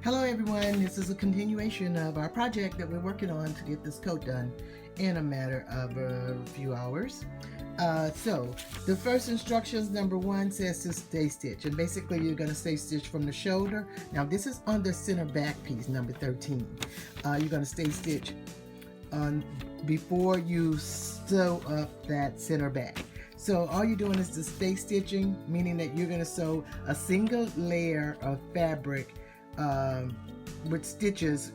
Hello everyone, this is a continuation of our project that we're working on to get this coat done in a matter of a few hours. So the first instructions, number one, says to stay stitch, and basically you're going to stay stitch from the shoulder. Now this is on the center back piece, number 13. You're going to stay stitch on before you sew up that center back. So all you're doing is the stay stitching, meaning that you're going to sew a single layer of fabric with stitches,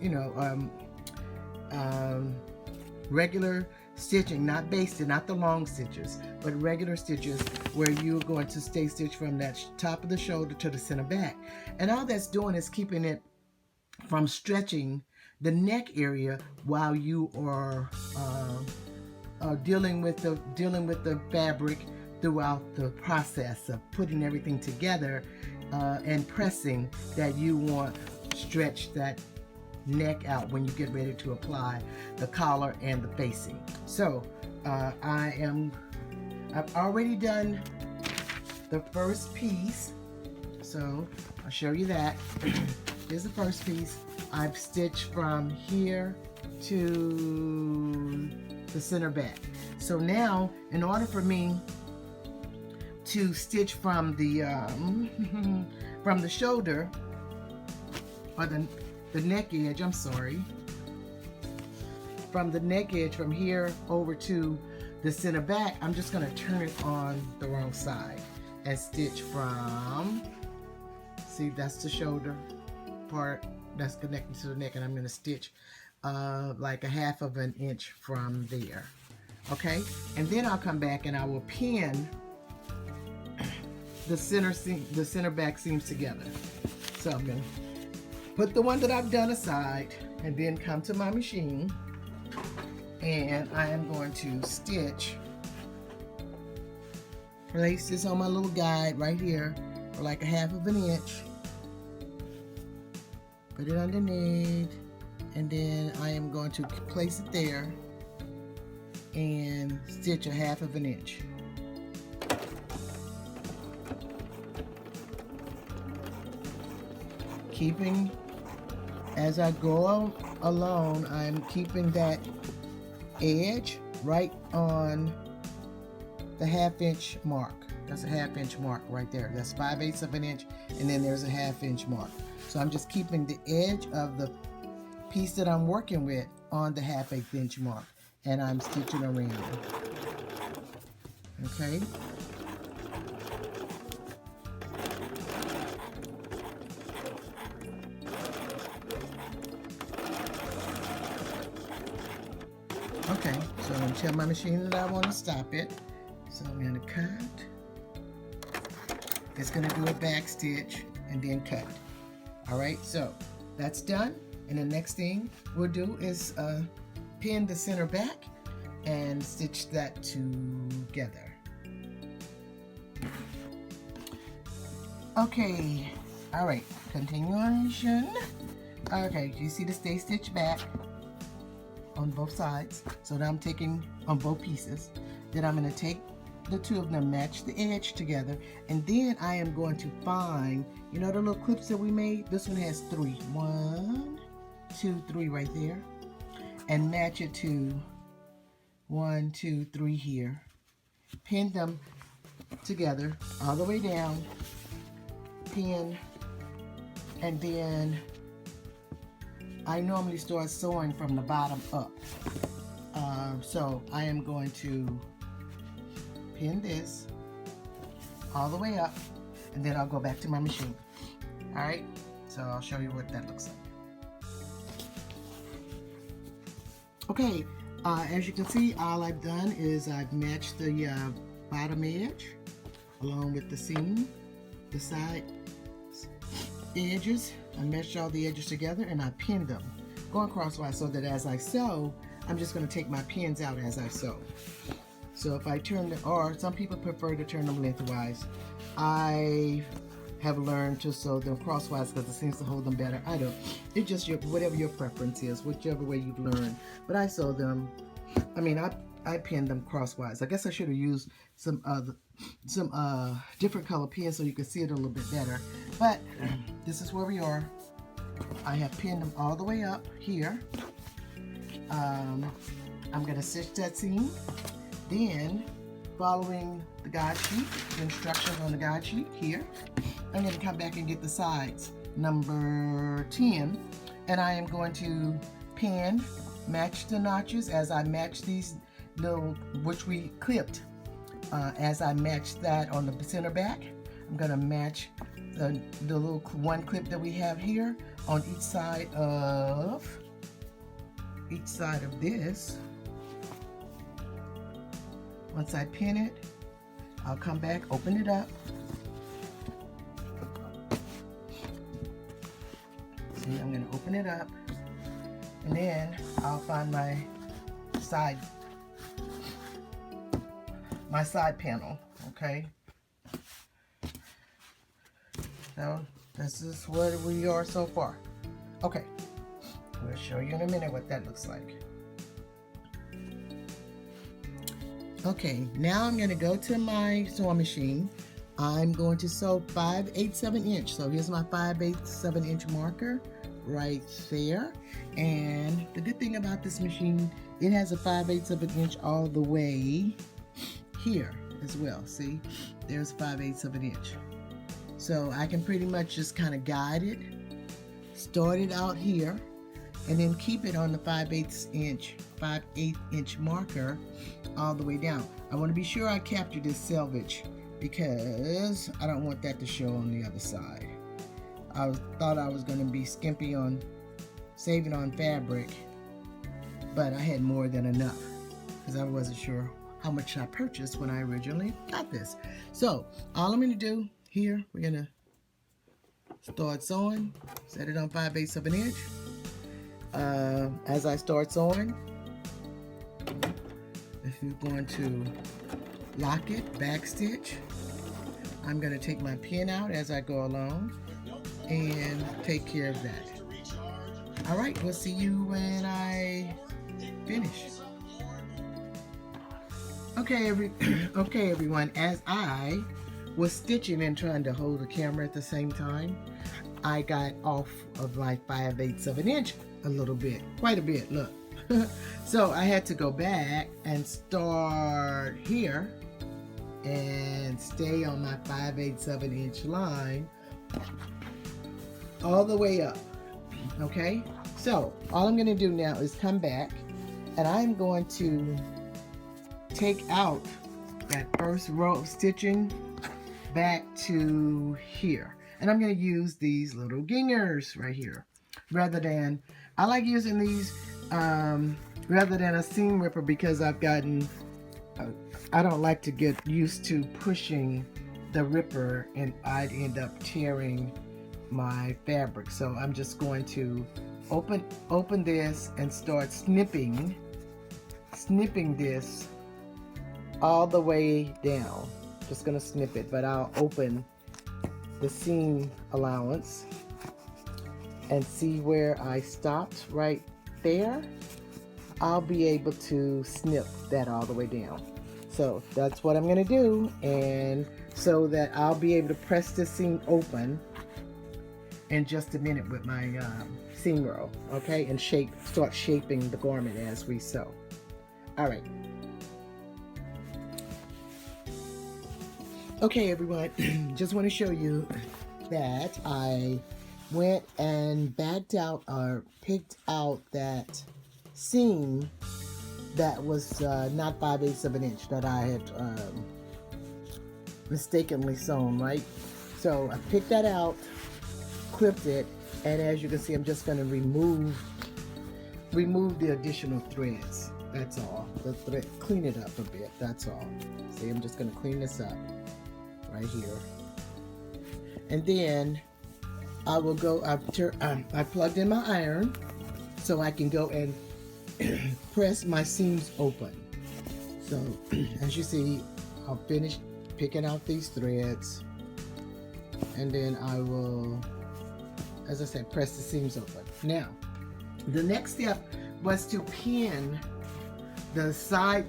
regular stitching, not basted, not the long stitches, but regular stitches where you're going to stay stitch from that top of the shoulder to the center back. And all that's doing is keeping it from stretching the neck area while you are dealing with the fabric throughout the process of putting everything together and pressing, that you want to stretch that neck out when you get ready to apply the collar and the facing. So I've already done the first piece, so I'll show you that. Here's the first piece. I've stitched from here to the center back. So now, in order for me to stitch from the from the shoulder, or the neck edge, I'm sorry, from the neck edge from here over to the center back, I'm just going to turn it on the wrong side and stitch from, see, that's the shoulder part that's connected to the neck, and I'm going to stitch like a half of an inch from there. Okay, and then I'll come back and I will pin the center back seams together. So I'm going to put the one that I've done aside and then come to my machine, and I am going to stitch, place this on my little guide right here for like a half of an inch, put it underneath, and then I am going to place it there and stitch a half of an inch. Keeping, as I go along, I'm keeping that edge right on the half-inch mark. That's a half-inch mark right there. That's 5/8 of an inch, and then there's a half-inch mark. So I'm just keeping the edge of the piece that I'm working with on the 1/2 inch mark, and I'm stitching around. Okay. Okay, so I'm going to tell my machine that I want to stop it. So I'm going to cut. It's going to do a back stitch and then cut. All right, so that's done. And the next thing we'll do is pin the center back and stitch that together. Okay, all right, continuation. Okay, you see the stay stitch back on both sides. So now I'm taking on both pieces. Then I'm going to take the two of them, match the edge together, and then I am going to find, you know, the little clips that we made. This one has 3. 1, 2, 3 right there, and match it to 1, 2, 3 here. Pin them together all the way down. Pin, and then I normally start sewing from the bottom up. So I am going to pin this all the way up, and then I'll go back to my machine. All right, so I'll show you what that looks like. Okay, as you can see, all I've done is I've matched the bottom edge along with the seam, the side edges. I meshed all the edges together and I pinned them going crosswise, so that as I sew, I'm just going to take my pins out as I sew. So if I turn them, or some people prefer to turn them lengthwise, I have learned to sew them crosswise because it seems to hold them better. I don't. It's just whatever your preference is, whichever way you've learned. But I sew them, I pin them crosswise. I guess I should have used some different color pins so you can see it a little bit better. But this is where we are. I have pinned them all the way up here. I'm going to stitch that seam. Then, following the guide sheet, the instructions on the guide sheet here, I'm going to come back and get the sides, number 10, and I am going to pin, match the notches as I match these little, which we clipped, as I match that on the center back. I'm going to match the little one clip that we have here on each side of this. Once I pin it, I'll come back, open it up. See, I'm going to open it up, and then I'll find my side panel, okay? So this is where we are so far. Okay, we'll show you in a minute what that looks like. Okay, now I'm going to go to my sewing machine. I'm going to sew 5/8 of an inch. So here's my 5/8 of an inch marker right there. And the good thing about this machine, it has a 5/8 of an inch all the way here as well. See, there's 5/8 of an inch. So I can pretty much just kind of guide it, start it out here, and then keep it on the 5/8 inch marker all the way down. I want to be sure I capture this selvage because I don't want that to show on the other side. I thought I was going to be skimpy on saving on fabric, but I had more than enough because I wasn't sure how much I purchased when I originally got this. So all I'm going to do here, we're going to start sewing, set it on 5/8 of an inch. As I start sewing, if you're going to lock it, back stitch, I'm going to take my pin out as I go along and take care of that. All right, we'll see you when I finish. Okay, everyone, as I was stitching and trying to hold the camera at the same time, I got off of my 5/8 of an inch a little bit, quite a bit, look. So I had to go back and start here and stay on my 5/8 of an inch line all the way up. Okay, so all I'm going to do now is come back, and I'm going to take out that first row of stitching back to here, and I'm going to use these little gingers right here rather than, I like using these rather than a seam ripper because I've gotten I don't like to get used to pushing the ripper and I'd end up tearing my fabric. So I'm just going to open this and start snipping this all the way down. Just gonna snip it, but I'll open the seam allowance and see where I stopped right there. I'll be able to snip that all the way down. So that's what I'm going to do, and so that I'll be able to press this seam open in just a minute with my seam roll, okay, and start shaping the garment as we sew. All right. Okay, everyone, just want to show you that I went and backed out or picked out that seam that was not 5/8 of an inch that I had mistakenly sewn, right? So I picked that out, clipped it, and as you can see, I'm just going to remove the additional threads. That's all. The thread, clean it up a bit. That's all. See, I'm just going to clean this up right here, and then I will go. I plugged in my iron so I can go and press my seams open. So as you see, I'll finish picking out these threads, and then I will, as I said, press the seams open. Now the next step was to pin the side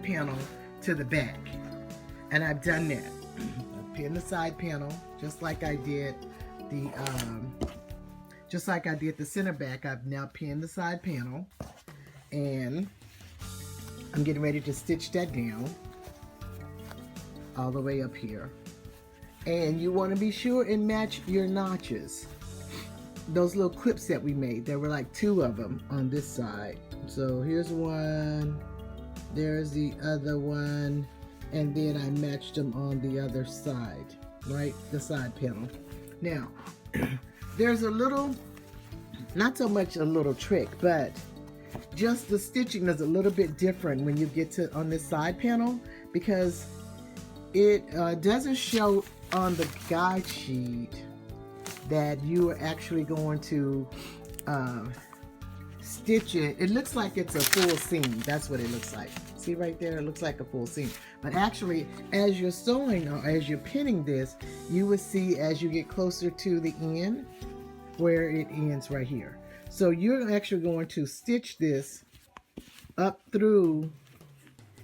panel to the back, and I've done that. I pinned the side panel just like I did the just like I did the center back, I've now pinned the side panel, and I'm getting ready to stitch that down all the way up here. And you want to be sure and match your notches. Those little clips that we made, there were like 2 of them on this side. So here's one, there's the other one, and then I matched them on the other side, right? The side panel. Now, there's a little, not so much a little trick, but just the stitching is a little bit different when you get to on this side panel, because it doesn't show on the guide sheet that you are actually going to stitch it. It looks like it's a full seam. That's what it looks like. See right there? It looks like a full seam. But actually, as you're sewing or as you're pinning this, you will see as you get closer to the end where it ends right here. So you're actually going to stitch this up through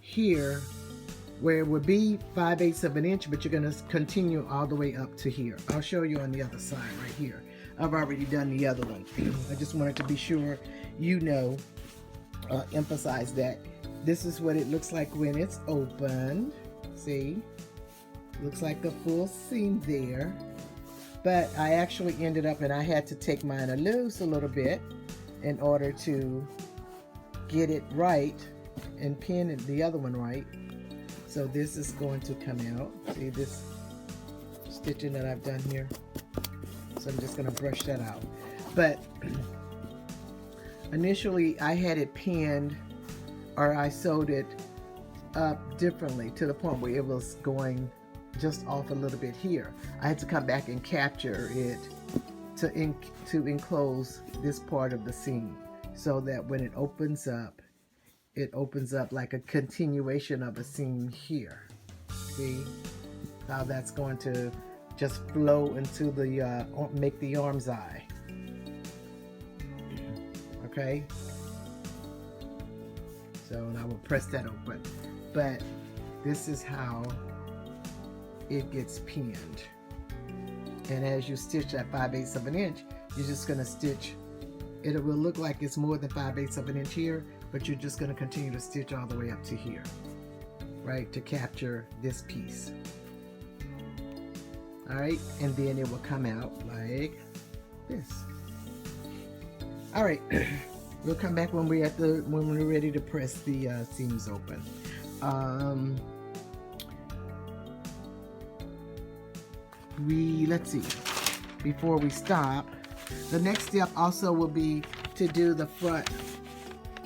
here where it would be 5/8 of an inch, but you're going to continue all the way up to here. I'll show you on the other side right here. I've already done the other one. I just wanted to be sure you know, emphasize that. This is what it looks like when it's open. See? Looks like a full seam there. But I actually ended up, and I had to take mine loose a little bit in order to get it right and pin the other one right. So this is going to come out. See this stitching that I've done here? So I'm just going to brush that out. But initially I had it pinned, or I sewed it up differently to the point where it was going just off a little bit here. I had to come back and capture it to enclose this part of the seam, so that when it opens up like a continuation of a seam here. See how that's going to just flow into the make the arm's eye. Okay, so and I will press that open, but this is how it gets pinned. And as you stitch at 5/8 of an inch, you're just going to stitch. It will look like it's more than 5/8 of an inch here, but you're just going to continue to stitch all the way up to here, right, to capture this piece. All right, and then it will come out like this. All right, we'll come back when we're ready to press the seams open. Let's see, before we stop, the next step also will be to do the front.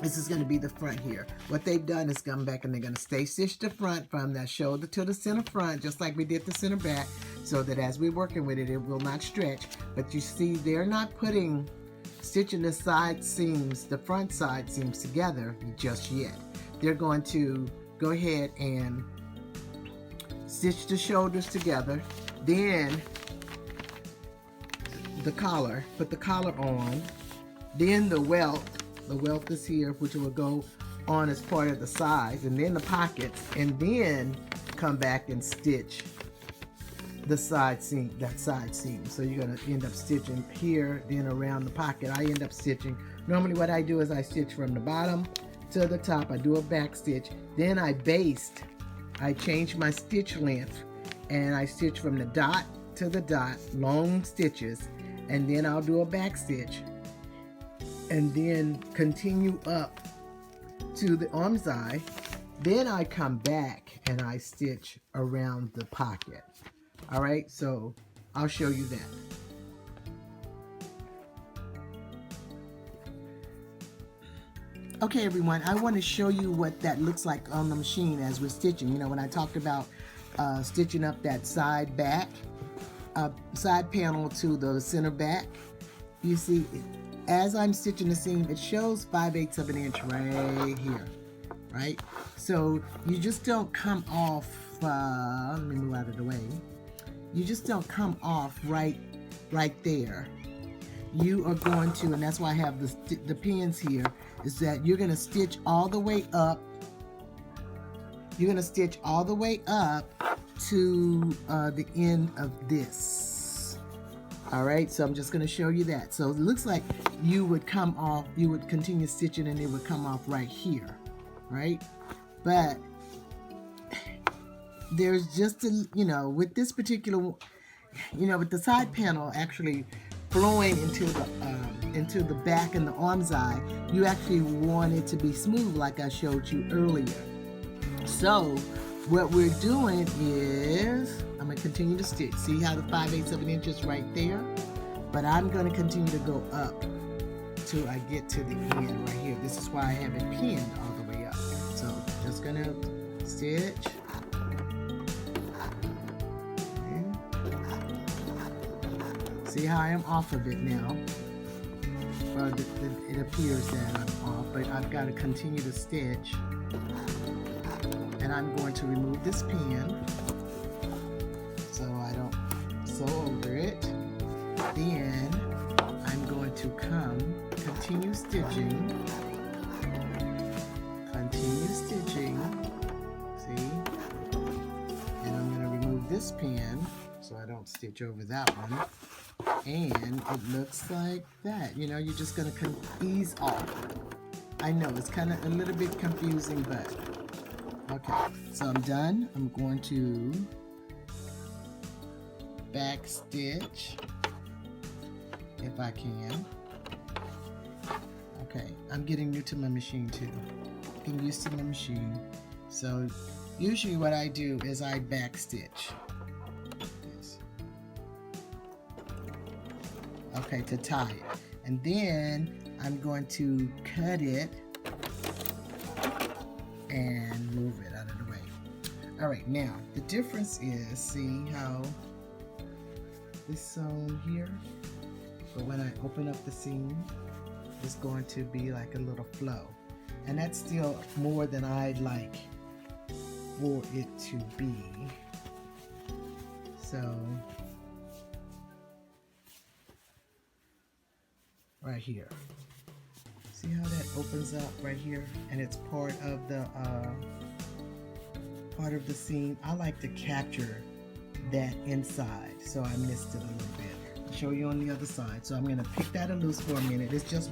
This is going to be the front here. What they've done is come back and they're going to stay stitch the front from that shoulder to the center front, just like we did the center back, so that as we're working with it, it will not stretch. But you see, they're not stitching the side seams, the front side seams together just yet. They're going to go ahead and stitch the shoulders together, then the collar, put the collar on, then the welt is here, which will go on as part of the sides, and then the pockets, and then come back and stitch the side seam, that side seam. So you're going to end up stitching here, then around the pocket. I end up stitching, normally what I do is I stitch from the bottom to the top. I do a back stitch, then I baste. I change my stitch length, and I stitch from the dot to the dot, long stitches, and then I'll do a back stitch, and then continue up to the arm's eye. Then I come back and I stitch around the pocket. All right, so I'll show you that. Okay, everyone, I want to show you what that looks like on the machine as we're stitching. You know, when I talked about stitching up that side panel to the center back, you see, as I'm stitching the seam, it shows 5/8 of an inch right here, right? So you just don't come off, let me move out of the way. You just don't come off right there. You are going to, and that's why I have the pins here, is that you're going to stitch all the way up. You're going to stitch all the way up to the end of this. All right, so I'm just going to show you that. So it looks like you would come off, you would continue stitching and it would come off right here, right? But there's just a, you know, with this particular, you know, with the side panel actually flowing into the back and the arm's eye, you actually want it to be smooth like I showed you earlier. So what we're doing is, I'm going to continue to stitch. See how the 5/8 of an inch is right there? But I'm going to continue to go up till I get to the end right here. This is why I have it pinned all the way up. So just going to stitch. See how I am off of it now? Well, it appears that I'm off, but I've got to continue to stitch. And I'm going to remove this pin so I don't sew over it. Then I'm going to continue stitching, see? And I'm going to remove this pin so I don't stitch over that one. And it looks like that. You know, you're just going to ease off. I know it's kind of a little bit confusing, but okay. So I'm done. I'm going to back stitch if I can. Okay, I'm getting new to my machine too. Getting used to my machine. So usually what I do is I back stitch. Okay, to tie it. And then I'm going to cut it and move it out of the way. All right, now the difference is, see how this sewn here? But when I open up the seam, it's going to be like a little flow. And that's still more than I'd like for it to be. So right here. See how that opens up right here, and it's part of the seam. I like to capture that inside, so I missed it a little bit. I'll show you on the other side. So I'm going to pick that loose for a minute. It's just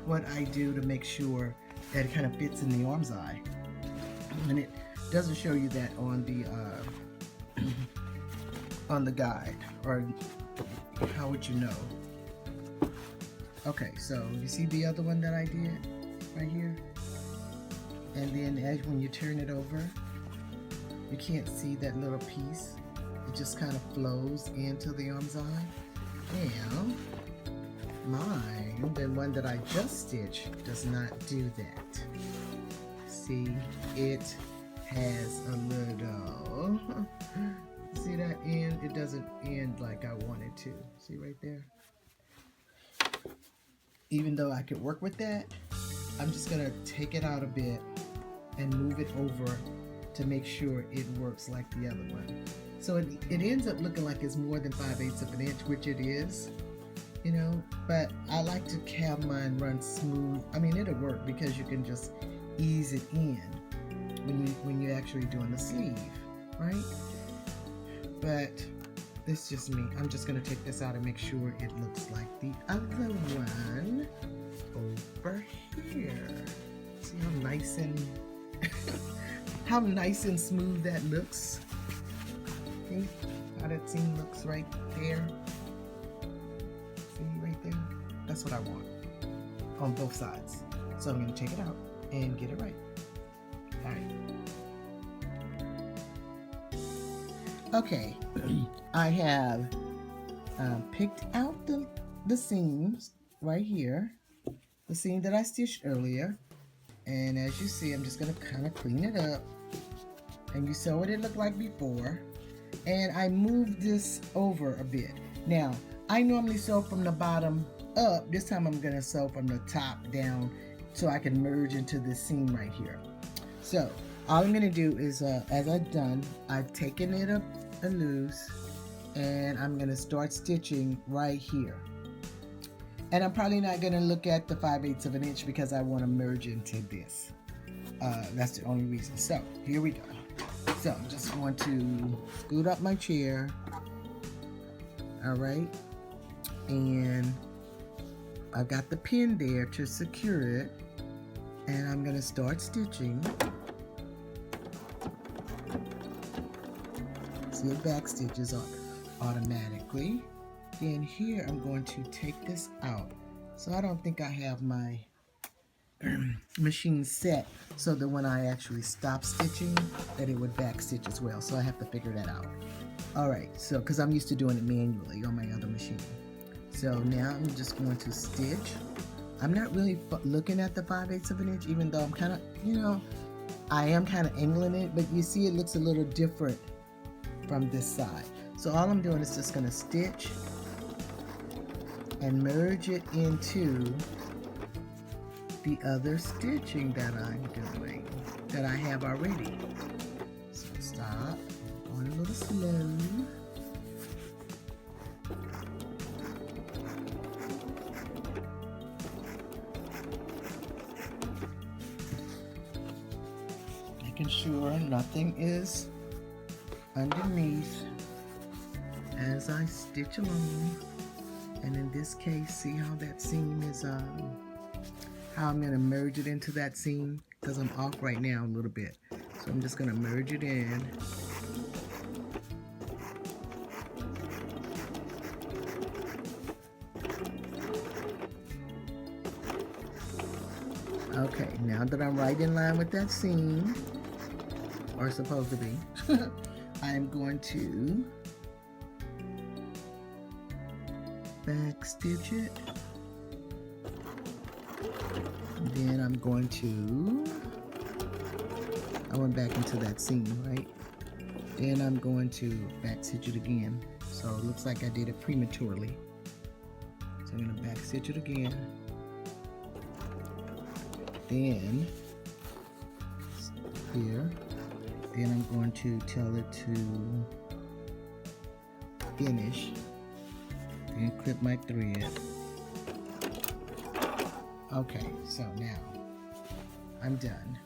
what I do to make sure that it kind of fits in the arm's eye, and it doesn't show you that on the on the guide, or how would you know? Okay, so you see the other one that I did right here? And then when you turn it over, you can't see that little piece. It just kind of flows into the arm's eye. And mine, the one that I just stitched, does not do that. See, it has a little, see that end? It doesn't end like I want it to. See right there? Even though I could work with that, I'm just gonna take it out a bit and move it over to make sure it works like the other one. So it ends up looking like it's more than 5/8 of an inch, which it is, you know, but I like to have mine run smooth. I mean, it'll work because you can just ease it in when you're actually doing the sleeve, right? But it's just me. I'm just going to take this out and make sure it looks like the other one over here. See how nice and how nice and smooth that looks? Okay, how that seam looks right there. See right there? That's what I want on both sides. So I'm going to take it out and get it right. All right. Okay, I have picked out the seams right here, the seam that I stitched earlier, and as you see, I'm just going to kind of clean it up, and you saw what it looked like before, and I moved this over a bit. Now, I normally sew from the bottom up. This time I'm going to sew from the top down so I can merge into this seam right here. So all I'm going to do is, as I've done, I've taken it up loose, and I'm going to start stitching right here. And I'm probably not going to look at the 5/8 of an inch because I want to merge into this. That's the only reason. So here we go. So I'm just going to scoot up my chair All right, and I've got the pin there to secure it, and I'm going to start stitching. See, it back stitches automatically. Then here I'm going to take this out. So I don't think I have my machine set so that when I actually stop stitching that it would back stitch as well. So I have to figure that out. Alright, so because I'm used to doing it manually on my other machine. So now I'm just going to stitch. I'm not really looking at the 5/8 of an inch, even though I'm kind of, you know, I am kind of angling it, but you see it looks a little different from this side. So all I'm doing is just going to stitch and merge it into the other stitching that I'm doing, that I have already. So stop, going a little slow. Making sure nothing is underneath as I stitch along. And in this case, see how that seam is, how I'm going to merge it into that seam, because I'm off right now a little bit. So I'm just going to merge it in. Okay, now that I'm right in line with that seam, or supposed to be, I am going to back stitch it. Then I'm going to, I went back into that seam, right? Then I'm going to back stitch it again. So it looks like I did it prematurely. So I'm going to back stitch it again. Then here, then I'm going to tell it to finish. And clip my thread. Okay, so now I'm done.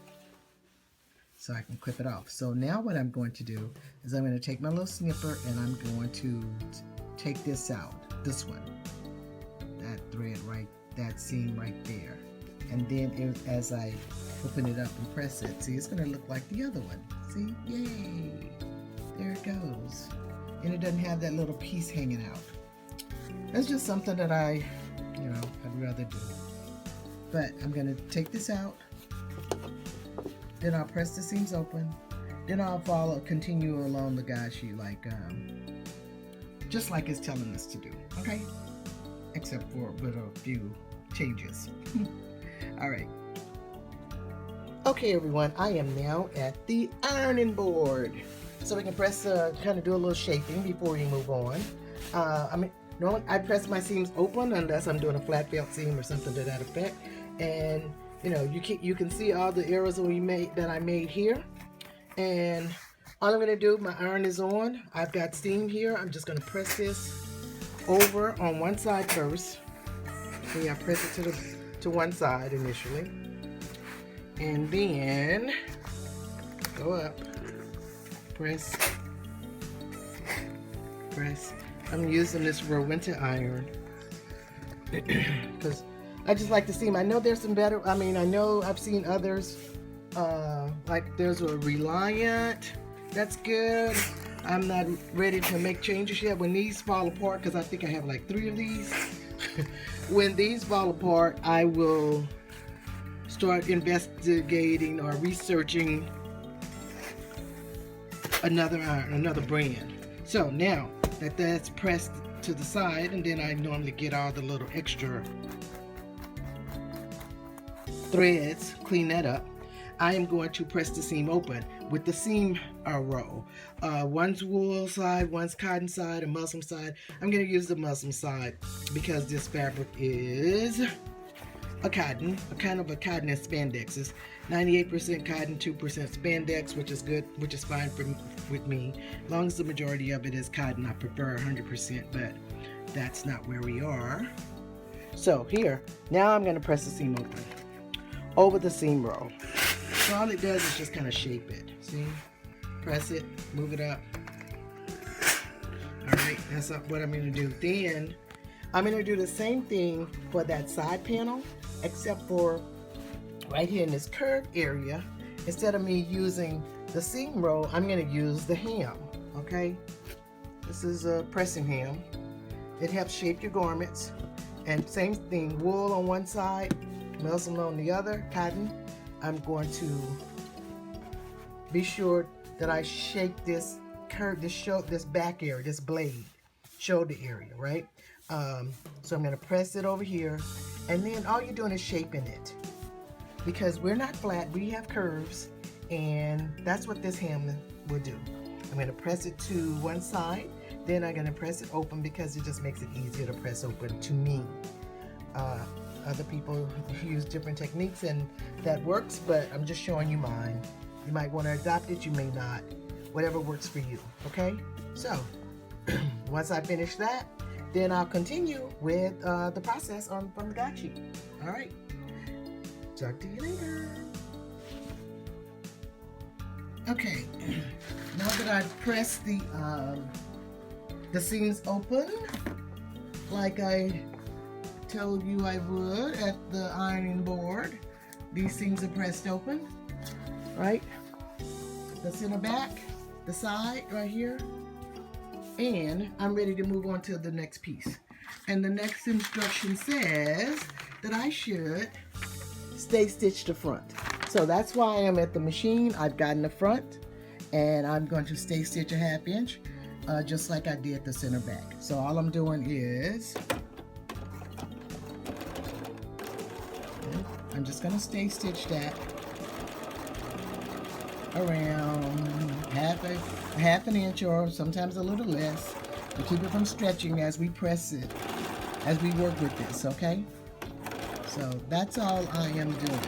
So I can clip it off. So now what I'm going to do is I'm going to take my little snipper and I'm going to take this out, this one, that thread right, that seam right there. And then as I open it up and press it, see, it's going to look like the other one. See, yay, there it goes. And it doesn't have that little piece hanging out. That's just something that I'd rather do. But I'm going to take this out. Then I'll press the seams open. Then I'll continue along the guide sheet like, just like it's telling us to do, okay? Except for with a few changes. All right. Okay, everyone, I am now at the ironing board. So we can press, kind of do a little shaping before we move on. Normally I press my seams open unless I'm doing a flat felt seam or something to that effect. And you know, you can see all the errors that I made here. And all I'm gonna do, my iron is on. I've got steam here. I'm just gonna press this over on one side first. See, I press it to one side initially. And then go up, press. I'm using this Rowenta iron because I just like the seam. I know there's some better, I know I've seen others, like there's a Reliant, that's good. I'm not ready to make changes yet. When these fall apart, because I think I have like 3 of these, when these fall apart, I will start investigating or researching another iron, another brand. So now that that's pressed to the side, and then I normally get all the little extra threads, clean that up. I am going to press the seam open with the seam row. One's wool side, one's cotton side, a muslin side. I'm going to use the muslin side because this fabric is a cotton, a kind of a cotton and spandex. It's 98% cotton, 2% spandex, which is good, which is fine with me. As long as the majority of it is cotton, I prefer 100%, but that's not where we are. So here, now I'm going to press the seam open over the seam row. So all it does is just kind of shape it. See? Press it, move it up. Alright. That's what I'm going to do. Then I'm going to do the same thing for that side panel, except for right here in this curved area. Instead of me using the seam roll, I'm going to use the ham. Okay, this is a pressing ham. It helps shape your garments. And same thing, wool on one side, muslin on the other, cotton. I'm going to be sure that I shape this curve, this back area, this blade, shoulder area, right? So I'm going to press it over here, and then all you're doing is shaping it, because we're not flat, we have curves, and that's what this ham will do. I'm going to press it to one side, then I'm going to press it open because it just makes it easier to press open to me. Other people use different techniques and that works, but I'm just showing you mine. You might want to adopt it, you may not. Whatever works for you, okay? So, once I finish that, then I'll continue with the process from the guide sheet. All right, talk to you later. Okay, now that I've pressed the seams open, like I told you I would at the ironing board, these seams are pressed open, right? The center back, the side right here, and I'm ready to move on to the next piece. And the next instruction says that I should stay stitched to front. So that's why I'm at the machine. I've gotten the front, and I'm going to stay stitch a 1/2 inch, just like I did the center back. So all I'm doing is, I'm just going to stay stitch that around half an inch, or sometimes a little less, to keep it from stretching as we press it, as we work with this, okay? So that's all I am doing.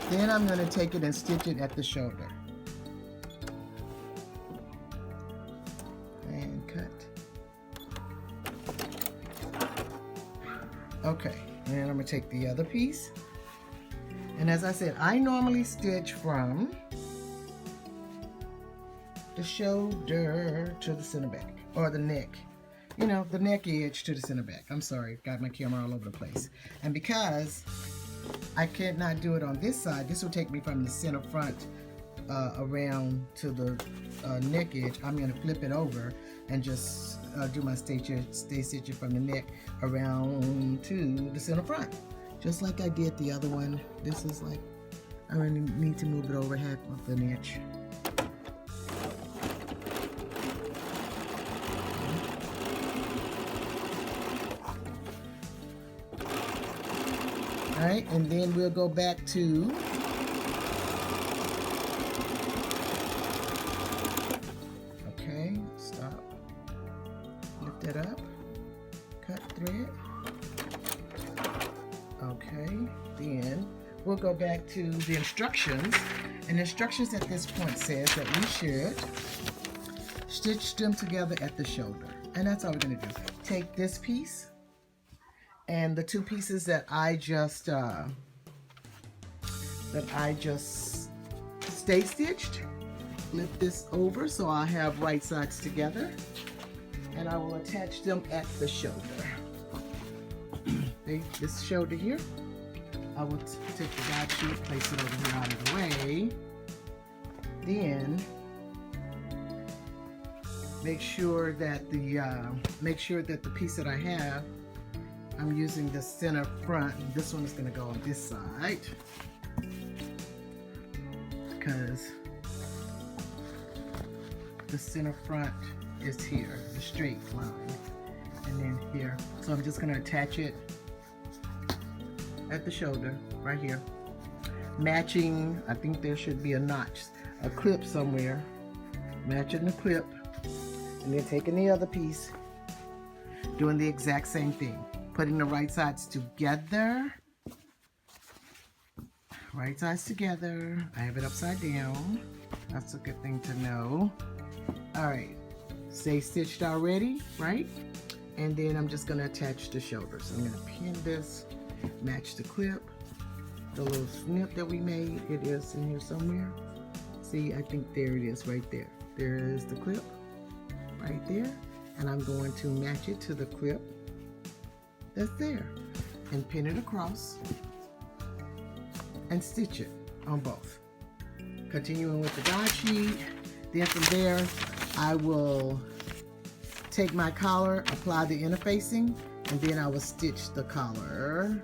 Then I'm going to take it and stitch it at the shoulder. And cut. Okay, and then I'm going to take the other piece. And as I said, I normally stitch from the shoulder to the center back, or the neck. You know, the neck edge to the center back. I'm sorry, got my camera all over the place. And because I cannot do it on this side, this will take me from the center front around to the neck edge. I'm going to flip it over and just do my stay stitching from the neck around to the center front. Just like I did the other one. This is like, I really need to move it over 1/2 of an inch. All right, and then we'll go back to stop, lift it up, cut thread. Okay, then we'll go back to the instructions, and the instructions at this point says that we should stitch them together at the shoulder, and that's all we're going to do. Take this piece and the two pieces that I just stay stitched, flip this over so I have right sides together, and I will attach them at the shoulder. This shoulder here, I will take the guide sheet, place it over here out of the way. Then make sure that the piece that I have, I'm using the center front. This one is going to go on this side because the center front is here, the straight line, and then here. So I'm just going to attach it at the shoulder right here, matching. I think there should be a notch, a clip somewhere, matching the clip, and then taking the other piece, doing the exact same thing, putting the right sides together, right sides together. I have it upside down. That's a good thing to know. All right, stay stitched already, right? And then I'm just going to attach the shoulders. I'm going to pin this, match the clip, the little snip that we made. It is in here somewhere. See, I think there it is right there. There is the clip right there, and I'm going to match it to the clip that's there and pin it across and stitch it on both. Continuing with the guide sheet, then from there I will take my collar, apply the interfacing, and then I will stitch the collar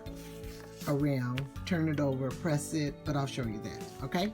around, turn it over, press it, but I'll show you that, okay?